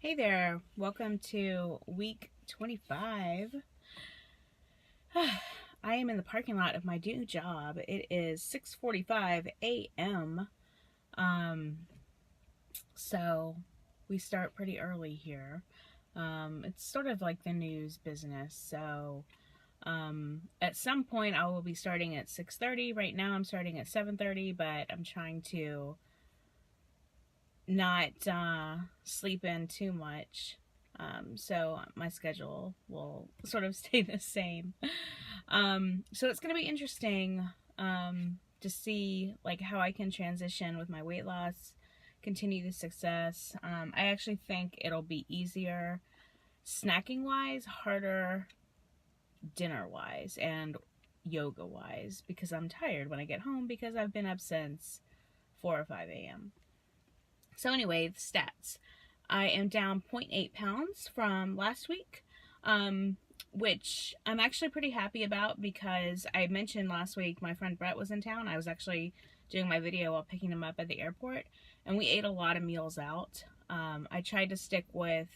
Hey there, welcome to week 25. I am in the parking lot of my new job. It is 6:45 a.m. Um, so we start pretty early here. It's sort of like the news business. So at some point I will be starting at 6:30. Right now I'm starting at 7:30, but I'm trying to not sleep in too much. So my schedule will sort of stay the same. So it's going to be interesting to see like how I can transition with my weight loss, continue the success. I actually think it'll be easier snacking wise, harder dinner wise, and yoga wise because I'm tired when I get home because I've been up since 4 or 5 a.m. So anyway, the stats. I am down zero point 0.8 pounds from last week, which I'm actually pretty happy about because I mentioned last week my friend Brett was in town. I was actually doing my video while picking him up at the airport, and we ate a lot of meals out. I tried to stick with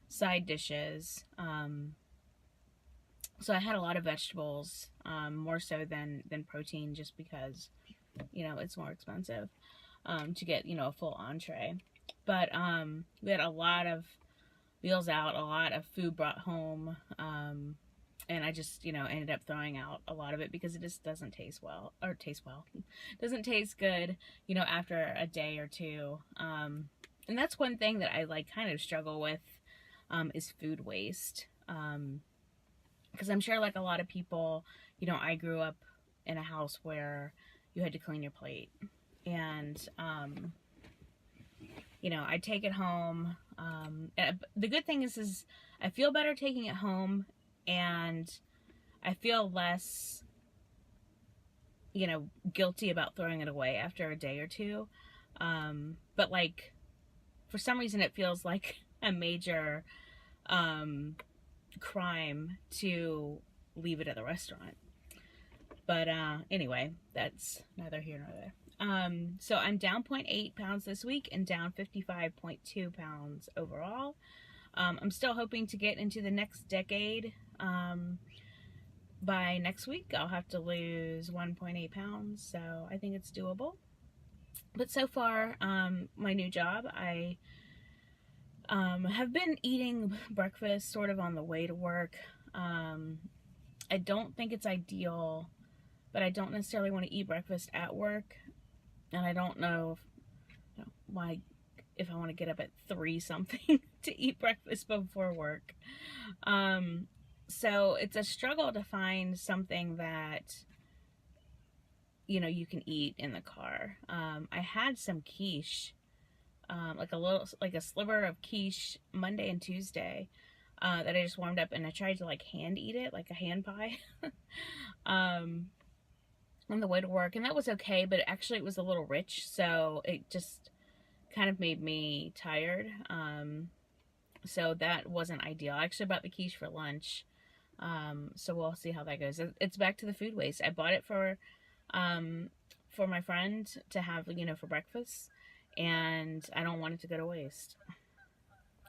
side dishes. So I had a lot of vegetables, more so than protein, just because, it's more expensive to get, a full entree. But we had a lot of meals out, a lot of food brought home, and I just, ended up throwing out a lot of it because it just doesn't taste well, doesn't taste good, after a day or two. And that's one thing that I like kind of struggle with, is food waste. Because I'm sure like a lot of people, I grew up in a house where you had to clean your plate. And, I take it home. The good thing is I feel better taking it home, and I feel less, guilty about throwing it away after a day or two. But like, for some reason it feels like a major, crime to leave it at the restaurant. But anyway, that's neither here nor there. So I'm down 0.8 pounds this week and down 55.2 pounds overall. I'm still hoping to get into the next decade. By next week, I'll have to lose 1.8 pounds, so I think it's doable. But so far, my new job, I have been eating breakfast sort of on the way to work. I don't think it's ideal, but I don't necessarily want to eat breakfast at work. And I don't know why, if I want to get up at 3 something to eat breakfast before work. So it's a struggle to find something that, you can eat in the car. I had some quiche, like a sliver of quiche Monday and Tuesday, that I just warmed up, and I tried to like hand eat it, like a hand pie. On the way to work, and that was okay, but actually it was a little rich, so it just kind of made me tired. So that wasn't ideal. I actually bought the quiche for lunch, so we'll see how that goes. It's back to the food waste. I bought it for my friend to have, for breakfast, and I don't want it to go to waste.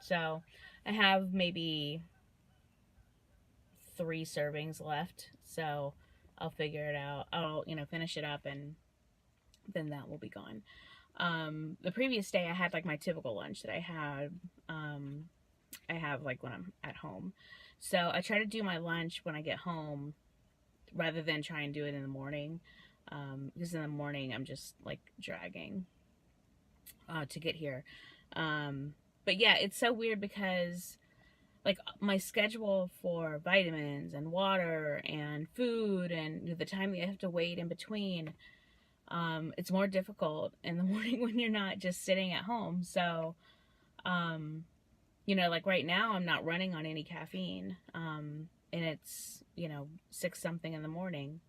So I have maybe 3 servings left, so I'll figure it out. I'll, finish it up, and then that will be gone. The previous day I had like my typical lunch that I have like when I'm at home. So I try to do my lunch when I get home rather than try and do it in the morning. Because in the morning I'm just like dragging to get here. But yeah, it's so weird because like my schedule for vitamins and water and food and the time that you have to wait in between, it's more difficult in the morning when you're not just sitting at home. So, like right now I'm not running on any caffeine, and it's, 6 something in the morning,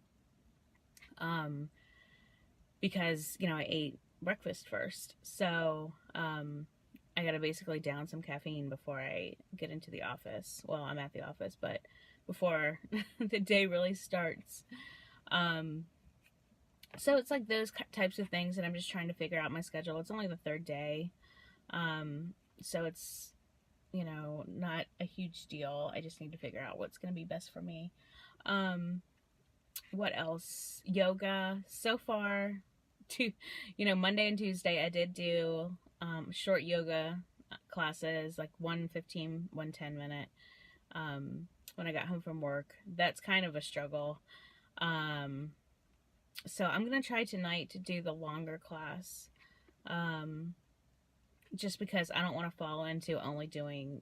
because, I ate breakfast first. So, I gotta basically down some caffeine before I get into the office. Well, I'm at the office, but before the day really starts. So it's like those types of things that I'm just trying to figure out my schedule. It's only the 3rd day. So it's you know, not a huge deal. I just need to figure out what's going to be best for me. Um, what else? Yoga. So far, Monday and Tuesday I did do short yoga classes, like 1 10 minute when I got home from work. That's kind of a struggle. Um, so I'm going to try tonight to do the longer class. Just because I don't want to fall into only doing,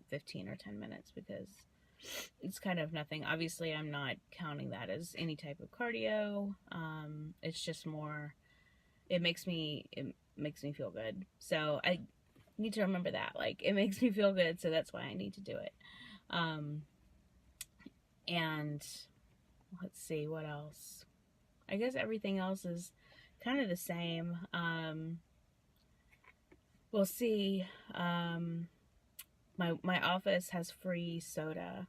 15 or 10 minutes, because it's kind of nothing. Obviously, I'm not counting that as any type of cardio. It's just more, it makes me feel good. So I need to remember that. Like, it makes me feel good, so that's why I need to do it. And let's see, what else? I guess everything else is kind of the same. We'll see. My office has free soda.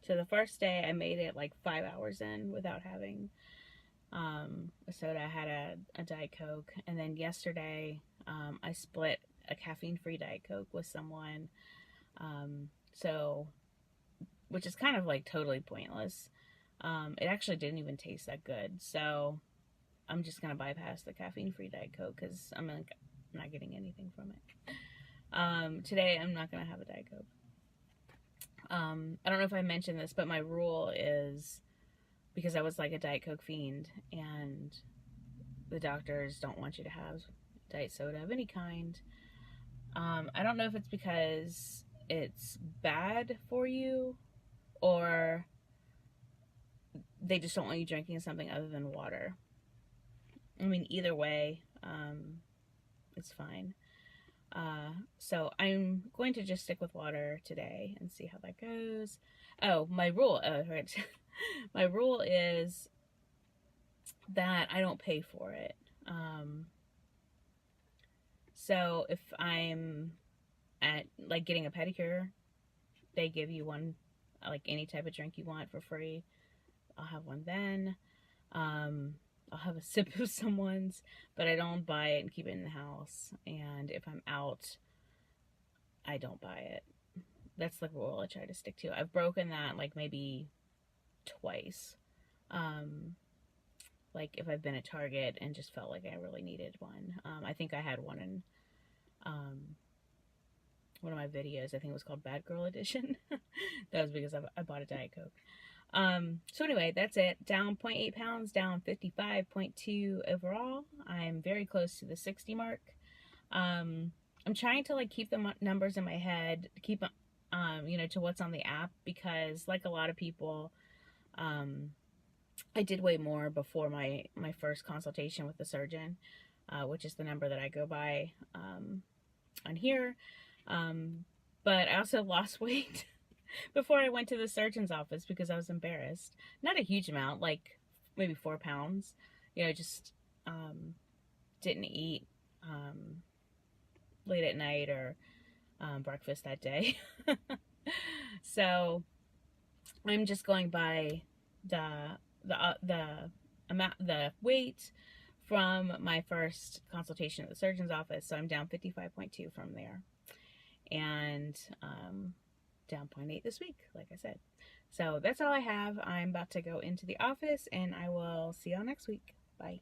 So the first day I made it like 5 hours in without having a soda. I had a Diet Coke, and then yesterday I split a caffeine-free Diet Coke with someone. So, which is kind of like totally pointless. It actually didn't even taste that good. So I'm just gonna bypass the caffeine-free Diet Coke because I'm not getting anything from it. Today I'm not gonna have a Diet Coke. I don't know if I mentioned this, but my rule is, because I was like a Diet Coke fiend, and the doctors don't want you to have diet soda of any kind. I don't know if it's because it's bad for you, or they just don't want you drinking something other than water. I mean, either way, it's fine. So I'm going to just stick with water today and see how that goes. Oh, my rule, right. My rule is that I don't pay for it. So if I'm at, like, getting a pedicure, they give you one, like, any type of drink you want for free. I'll have one then. I'll have a sip of someone's, but I don't buy it and keep it in the house. And if I'm out, I don't buy it. That's the rule I try to stick to. I've broken that like maybe twice. Like if I've been at Target and just felt like I really needed one. I think I had one in one of my videos. I think it was called Bad Girl Edition. That was because I bought a Diet Coke. So anyway, that's it. Down 0.8 pounds, down 55.2 overall. I'm very close to the 60 mark. I'm trying to like keep the numbers in my head, keep, to what's on the app, because like a lot of people, I did way more before my first consultation with the surgeon, which is the number that I go by, on here. But I also lost weight before I went to the surgeon's office because I was embarrassed. Not a huge amount, like maybe 4 pounds. Just didn't eat late at night or breakfast that day. So I'm just going by the amount, the weight from my first consultation at the surgeon's office. So I'm down 55.2 from there, and down 0.8 this week, like I said. So that's all I have. I'm about to go into the office, and I will see y'all next week. Bye.